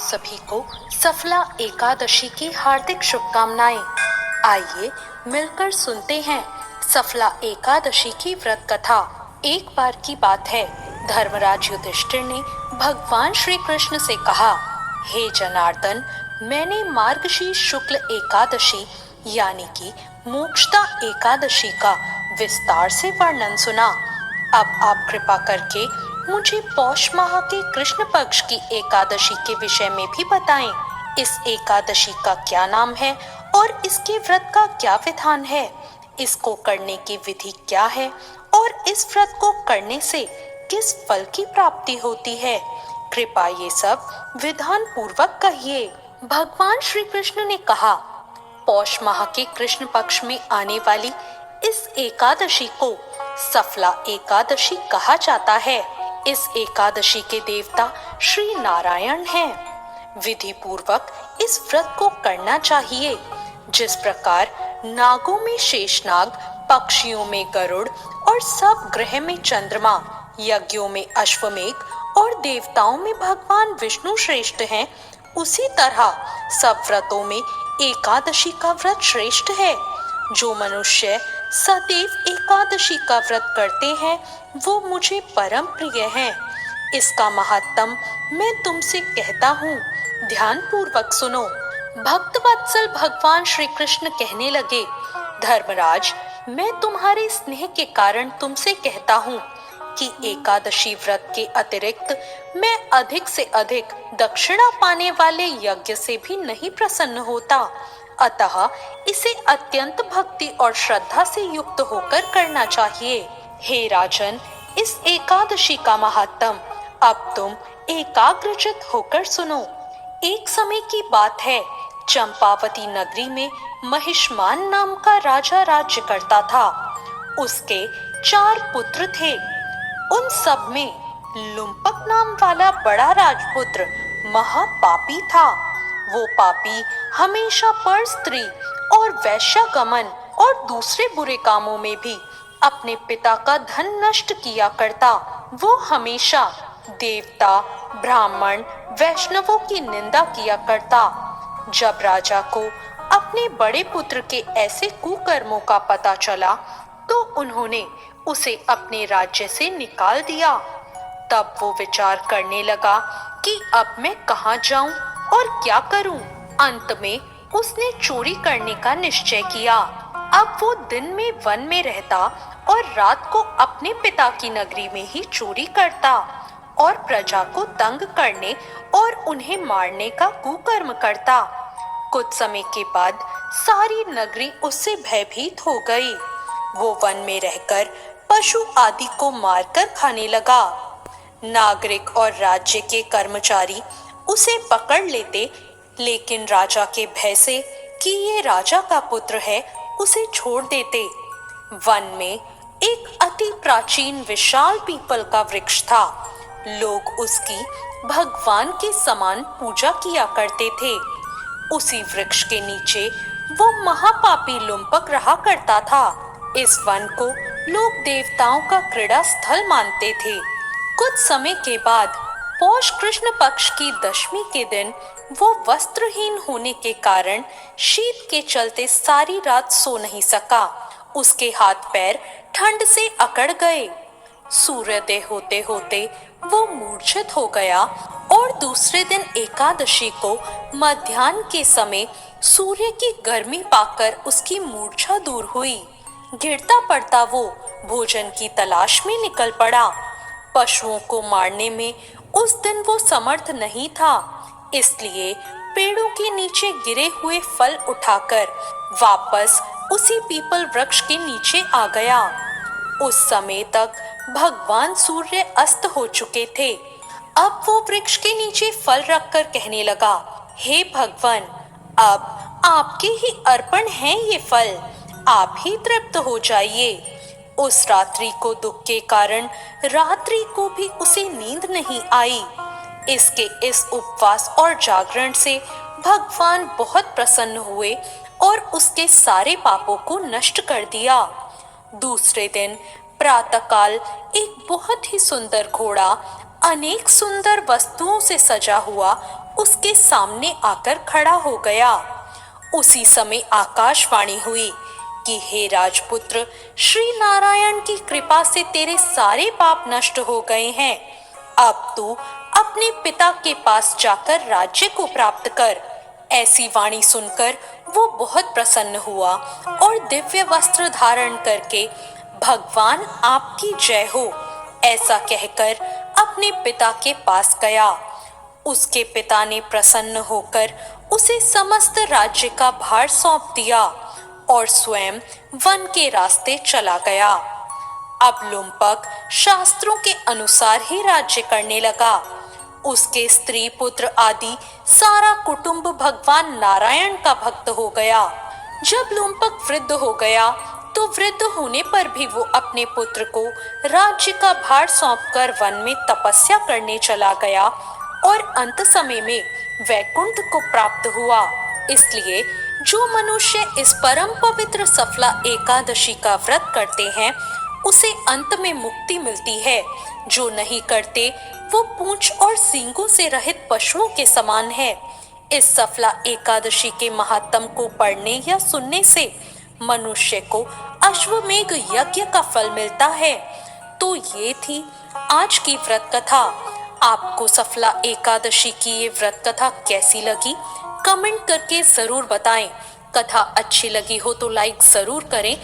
सभी को सफला एकादशी की हार्दिक शुभकामनाएं। आइए मिलकर सुनते हैं सफला एकादशी की व्रत कथा। एक बार की बात है, धर्मराज युधिष्ठिर ने भगवान श्री कृष्ण से कहा, हे जनार्दन, मैंने मार्गशीर्ष शुक्ल एकादशी यानी कि मोक्षदा एकादशी का विस्तार से वर्णन सुना। अब आप कृपा करके मुझे पौष माह के कृष्ण पक्ष की एकादशी के विषय में भी बताएं। इस एकादशी का क्या नाम है और इसके व्रत का क्या विधान है? इसको करने की विधि क्या है और इस व्रत को करने से किस फल की प्राप्ति होती है? कृपया ये सब विधान पूर्वक कहिए। भगवान श्री कृष्ण ने कहा, पौष माह के कृष्ण पक्ष में आने वाली इस एकादशी को सफला एकादशी कहा जाता है। इस एकादशी के देवता श्री नारायण हैं। विधि पूर्वक इस व्रत को करना चाहिए। जिस प्रकार नागों में शेषनाग, पक्षियों में गरुड़ और सब ग्रह में चंद्रमा, यज्ञों में अश्वमेघ और देवताओं में भगवान विष्णु श्रेष्ठ हैं, उसी तरह सब व्रतों में एकादशी का व्रत श्रेष्ठ है। जो मनुष्य सदैव एकादशी का व्रत करते हैं वो मुझे परम प्रिय हैं। इसका महात्म मैं तुमसे कहता हूँ, ध्यान पूर्वक सुनो। भक्त वत्सल भगवान श्री कृष्ण कहने लगे, धर्मराज, मैं तुम्हारे स्नेह के कारण तुमसे कहता हूँ कि एकादशी व्रत के अतिरिक्त मैं अधिक से अधिक दक्षिणा पाने वाले यज्ञ से भी नहीं प्रसन्न होता। अतः इसे अत्यंत भक्ति और श्रद्धा से युक्त होकर करना चाहिए। हे राजन, इस एकादशी का महात्म अब तुम एकाग्रचित होकर सुनो। एक समय की बात है, चंपावती नगरी में महिष्मान नाम का राजा राज्य करता था। उसके 4 पुत्र थे। उन सब में लुम्पक नाम वाला बड़ा राजपुत्र महापापी था। वो पापी हमेशा पर स्त्री और वैश्यागमन और दूसरे बुरे कामों में भी अपने पिता का धन नष्ट किया करता। वो हमेशा देवता, ब्राह्मण, वैष्णवों की निंदा किया करता। जब राजा को अपने बड़े पुत्र के ऐसे कुकर्मों का पता चला तो उन्होंने उसे अपने राज्य से निकाल दिया। तब वो विचार करने लगा कि अब मैं कहाँ जाऊं और क्या करूं। अंत में उसने चोरी करने का निश्चय किया। अब वो दिन में वन में रहता और रात को अपने पिता की नगरी में ही चोरी करता और प्रजा को तंग करने और उन्हें मारने का कुकर्म करता। कुछ समय के बाद सारी नगरी उससे भयभीत हो गई। वो वन में रहकर पशु आदि को मारकर खाने लगा। नागरिक और राज्य के कर्मचारी उसे पकड़ लेते, लेकिन राजा के भय से कि ये राजा का पुत्र है, उसे छोड़ देते। वन में एक अति प्राचीन विशाल पीपल का वृक्ष था। लोग उसकी भगवान के समान पूजा किया करते थे। उसी वृक्ष के नीचे वो महापापी लुम्पक रहा करता था। इस वन को लोग देवताओं का क्रीड़ा स्थल मानते थे। कुछ समय के बाद पौष कृष्ण पक्ष की दशमी के दिन वो वस्त्रहीन होने के कारण शीत के चलते सारी रात सो नहीं सका। उसके हाथ पैर ठंड से अकड़ गए। सूर्योदय होते होते वो मूर्छित हो गया और दूसरे दिन एकादशी को मध्याह्न के समय सूर्य की गर्मी पाकर उसकी मूर्छा दूर हुई। गिरता पड़ता वो भोजन की तलाश में निकल पड़ा। पशुओं को मारने में उस दिन वो समर्थ नहीं था, इसलिए पेड़ों के नीचे गिरे हुए फल उठाकर वापस उसी पीपल वृक्ष के नीचे आ गया। उस समय तक भगवान सूर्य अस्त हो चुके थे। अब वो वृक्ष के नीचे फल रखकर कहने लगा, हे भगवान, अब आपके ही अर्पण हैं ये फल, आप ही तृप्त हो जाइए। उस रात्रि को दुख के कारण रात्रि को भी उसे नींद नहीं आई। इसके इस उपवास और जागरण से भगवान बहुत प्रसन्न हुए और उसके सारे पापों को नष्ट कर दिया। दूसरे दिन प्रातःकाल एक बहुत ही सुंदर घोड़ा अनेक सुंदर वस्तुओं से सजा हुआ उसके सामने आकर खड़ा हो गया। उसी समय आकाशवाणी हुई कि हे राजपुत्र, श्री नारायण की कृपा से तेरे सारे पाप नष्ट हो गए हैं। अब तू अपने पिता के पास जाकर राज्य को प्राप्त कर। ऐसी वाणी सुनकर वो बहुत प्रसन्न हुआ और दिव्य वस्त्र धारण करके भगवान आपकी जय हो ऐसा कहकर अपने पिता के पास गया। उसके पिता ने प्रसन्न होकर उसे समस्त राज्य का भार सौंप दिया और स्वयं वन के रास्ते चला गया। अब लुम्पक शास्त्रों के अनुसार ही राज्य करने लगा। उसके स्त्री पुत्र आदि सारा कुटुंब भगवान नारायण का भक्त हो गया। जब लुम्पक वृद्ध हो गया तो वृद्ध होने पर भी वो अपने पुत्र को राज्य का भार सौंपकर वन में तपस्या करने चला गया और अंत समय में वैकुंठ को प्राप्त हुआ। इसलिए जो मनुष्य इस परम पवित्र सफला एकादशी का व्रत करते हैं उसे अंत में मुक्ति मिलती है। जो नहीं करते वो पूंछ और सींगों से रहित पशुओं के समान है। इस सफला एकादशी के महात्म को पढ़ने या सुनने से मनुष्य को अश्वमेघ यज्ञ का फल मिलता है। तो ये थी आज की व्रत कथा। आपको सफला एकादशी की ये व्रत कथा कैसी लगी कमेंट करके जरूर बताएं। कथा अच्छी लगी हो तो लाइक जरूर करें।